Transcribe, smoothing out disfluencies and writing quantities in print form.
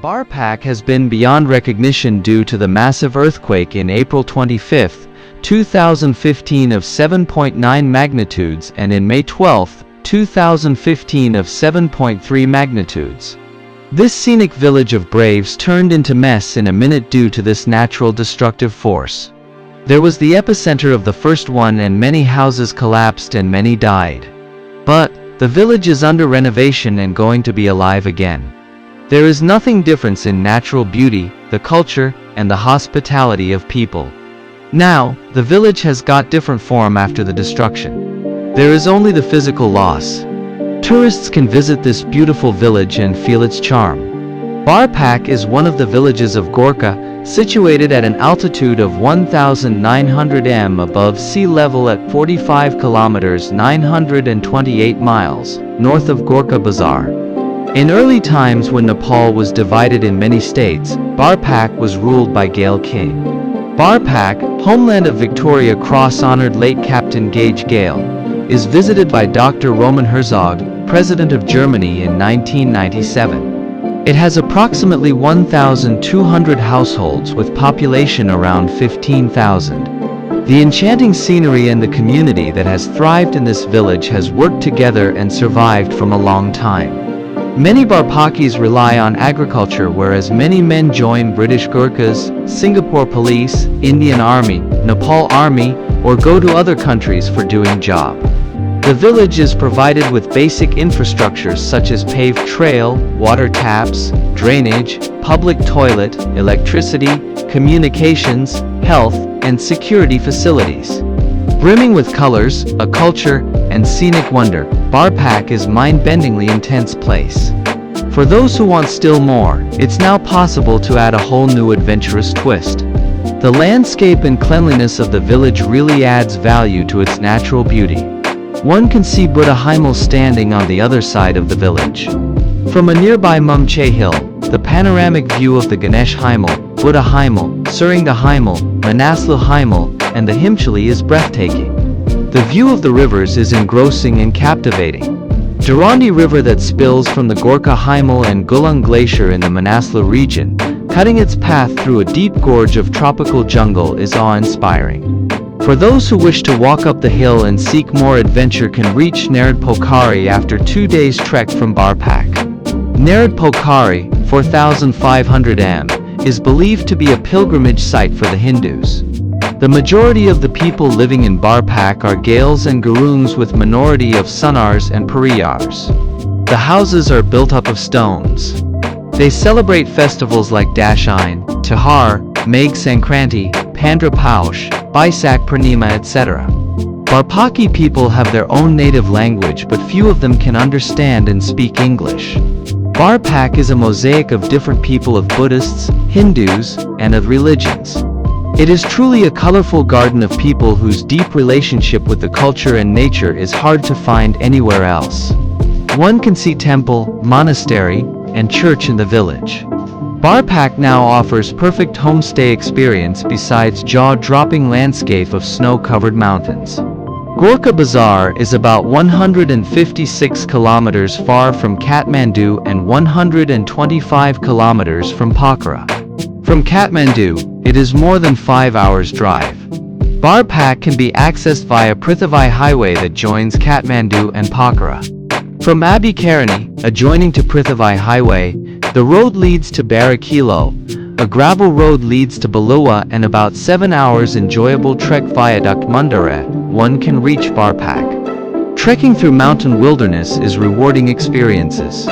Barpak has been beyond recognition due to the massive earthquake in April 25, 2015 of 7.9 magnitudes and in May 12, 2015 of 7.3 magnitudes. This scenic village of braves turned into mess in a minute due to this natural destructive force. There was the epicenter of the first one and many houses collapsed and many died. But the village is under renovation and going to be alive again. There is nothing different in natural beauty, the culture, and the hospitality of people. Now, the village has got different form after the destruction. There is only the physical loss. Tourists can visit this beautiful village and feel its charm. Barpak is one of the villages of Gorkha, situated at an altitude of 1,900 m above sea level at 45 kilometers 928 miles, north of Gorkha Bazaar. In early times when Nepal was divided in many states, Barpak was ruled by Gale King. Barpak, homeland of Victoria Cross-honored late Captain Gage Gale, is visited by Dr. Roman Herzog, President of Germany in 1997. It has approximately 1,200 households with population around 15,000. The enchanting scenery and the community that has thrived in this village has worked together and survived from a long time. Many Barpakis rely on agriculture, whereas many men join British Gurkhas, Singapore Police, Indian Army, Nepal Army, or go to other countries for doing job. The village is provided with basic infrastructures such as paved trail, water taps, drainage, public toilet, electricity, communications, health, and security facilities. Brimming with colors, a culture, and scenic wonder, Barpak is mind-bendingly intense place. For those who want still more, it's now possible to add a whole new adventurous twist. The landscape and cleanliness of the village really adds value to its natural beauty. One can see Buddha Himal standing on the other side of the village. From a nearby Mumche Hill, the panoramic view of the Ganesh Himal, Buddha Himal, Suringa Himal, Manaslu Himal, and the Himchali is breathtaking. The view of the rivers is engrossing and captivating. Durandi River that spills from the Gorkha Himal and Gulung Glacier in the Manaslu region, cutting its path through a deep gorge of tropical jungle, is awe-inspiring. For those who wish to walk up the hill and seek more adventure can reach Narad Pokhari after 2 days trek from Barpak. Narad Pokhari, 4,500 m, is believed to be a pilgrimage site for the Hindus. The majority of the people living in Barpak are Gales and Gurungs with minority of Sunars and Pariyars. The houses are built up of stones. They celebrate festivals like Dashain, Tihar, Megh Sankranti, Pandra Paush, Baisak Purnima, etc. Barpaki people have their own native language, but few of them can understand and speak English. Barpak is a mosaic of different people of Buddhists, Hindus, and of religions. It is truly a colorful garden of people whose deep relationship with the culture and nature is hard to find anywhere else. One can see temple, monastery, and church in the village. Barpak now offers perfect homestay experience besides jaw-dropping landscape of snow-covered mountains. Gorkha Bazaar is about 156 kilometers far from Kathmandu and 125 kilometers from Pokhara. From Kathmandu, it is more than 5 hours drive. Barpak can be accessed via Prithvi Highway that joins Kathmandu and Pokhara. From Abhikarani, adjoining to Prithvi Highway, the road leads to Barakilo, a gravel road leads to Balua, and about 7 hours enjoyable trek viaduct Mundara, one can reach Barpak. Trekking through mountain wilderness is rewarding experiences.